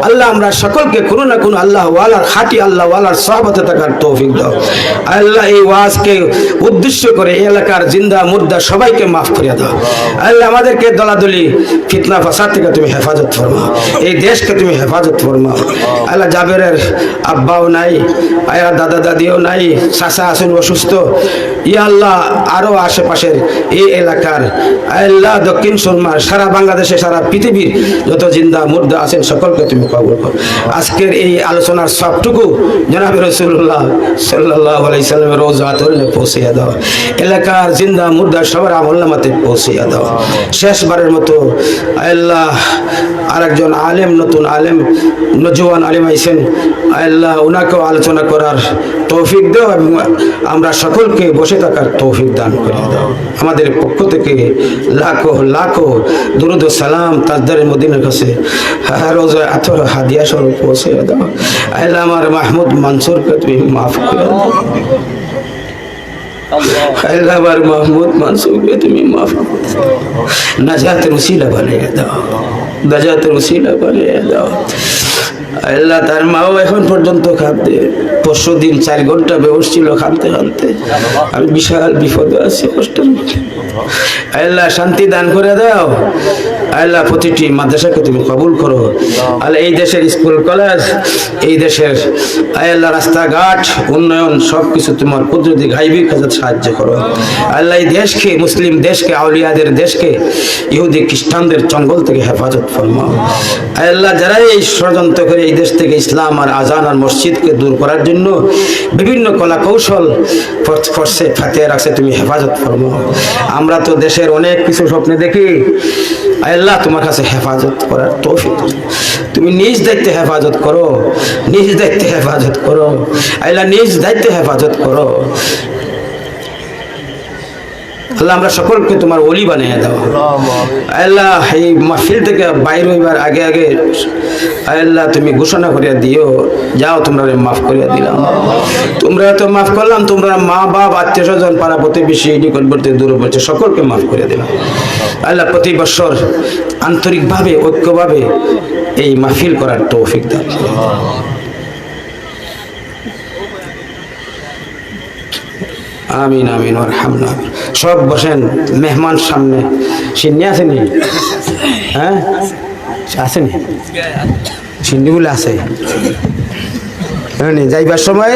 আল্লাহ আমরা সকলকে কোনো না কোনো আল্লাহ ওয়ালার খাঁটি আল্লাহ ওয়ালার সহবতে থাকার তৌফিক দাও। আল্লাহ এই ওয়াজকে উদ্দেশ্য করে এলাকার জিন্দা মুর্দা সবাইকে মাফ করে দাও। আল্লাহ আমাদেরকে দলাদলি ফিতনা ফাসাদ থেকে তুমি হেফাজত ফরমাও, এই দেশকে তুমি হেফাজত ফরমাও। আল্লাহ জাবেরের আব্বাও নাই, আয়া দাদা দাদিও নাই, চাচা আছেন অসুস্থ, ইয়া আল্লাহ আরো আশেপাশের এই এলাকার আল্লাহ দক্ষিণ সুরমার সারা বাংলাদেশে সারা পৃথিবীর যত জিন্দা মুর্দা আছেন সকলকে তুমি কবুল করো। আজকের এই আলোচনার সবটুকু জনাবে রাসূলুল্লাহ সাল্লাল্লাহু আলাইহি সাল্লামের রওজা তলে পৌঁছে দাও, এলাকার জিন্দা মুর্দা সবার আমলনামাতে পৌঁছে দাও। শেষবারের মতো আল্লাহ আরেকজন আলেম, নতুন আলেম, নজওয়ান আলেম আইছেন, আল্লাহ ওনাকেও আলোচনা করার তৌফিক দাও এবং আমরা সকলকে বসে থাকার তৌফিক দান করে দাও। আমাদের পক্ষ থেকে লাখো লাখো দুরুদ ও সালাম তাজদারে মদিনার কাছে রোজা আতর হাদিয়া স্বরূপ পৌঁছে দাও। আল্লাহ আমার মাহমুদ মানসুরকে তুমি মাফ করে দাও। আল্লাহ আমার মাহমুদ মানসুরকে তুমি মাফ করে দাও, নাজাতের উসিলা বানিয়ে দাও, নাজাতের উসিলা বানিয়ে দাও। আল্লাহ তার মাও এখন পর্যন্ত খাদ্যে, পরশু দিন 4 ঘন্টা বেহুশ ছিল খামতে খামতে। আমি বিশাল বিপদে আছি, কষ্টের মধ্যে। আল্লাহ শান্তি দান করে দাও। আল্লাহ প্রতিটি মাদ্রাসাকে তুমি কবুল করো। আল্লাহ এই দেশের স্কুল কলেজ, এই দেশের আল্লাহ রাস্তাঘাট উন্নয়ন সবকিছু তোমার কুদরতি গাইবী কাজে সাহায্য করো। আল্লাহ এই দেশকে, মুসলিম দেশকে, আউলিয়াদের দেশকে ইহুদি খ্রিস্টানদের চঙ্গল থেকে হেফাজত ফরমাও। আল্লাহ যারা এই ষড়যন্ত্র করে এই দেশ থেকে ইসলাম আর আজান আর মসজিদকে দূর করার জন্য বিভিন্ন কলা কৌশল ফরসে ফাতে রাখছে, তুমি হেফাজত ফরমাও। আমরা তো দেশের অনেক কিছু স্বপ্নে দেখি, আল্লাহ তোমার কাছে হেফাজত করার তৌফিক তুমি নিজ দায়িত্বে হেফাজত করো, নিজ দায়িত্বে হেফাজত করো। আল্লাহ নিজ দায়িত্বে হেফাজত করো। আল্লাহ আমরা সকলকে তোমার ওলি বানিয়ে দাও। আল্লাহ এই মাহফিল থেকে বাইরে হইবার আগে আগে আল্লাহ তুমি ঘোষণা করিয়া দিও, যাও তোমরা মাফ করিয়া দিলাম। তোমরা তো মাফ করলাম, তোমরা মা বাপ আত্মীয় স্বজন পাড়া প্রতিবেশী নিকটবর্তী দূরবর্তী সকলকে মাফ করে দিলাম। আল্লাহ প্রতি বছর আন্তরিকভাবে ঐক্যভাবে এই মাহফিল করার তৌফিক দাও। আমিন আমিন আলহামদুলিল্লাহ। সব বসেন, মেহমান সামনে সিন্নি আসেনি? হ্যাঁ আসেনি, সিন্নিগুলো আছে যাইবার সময়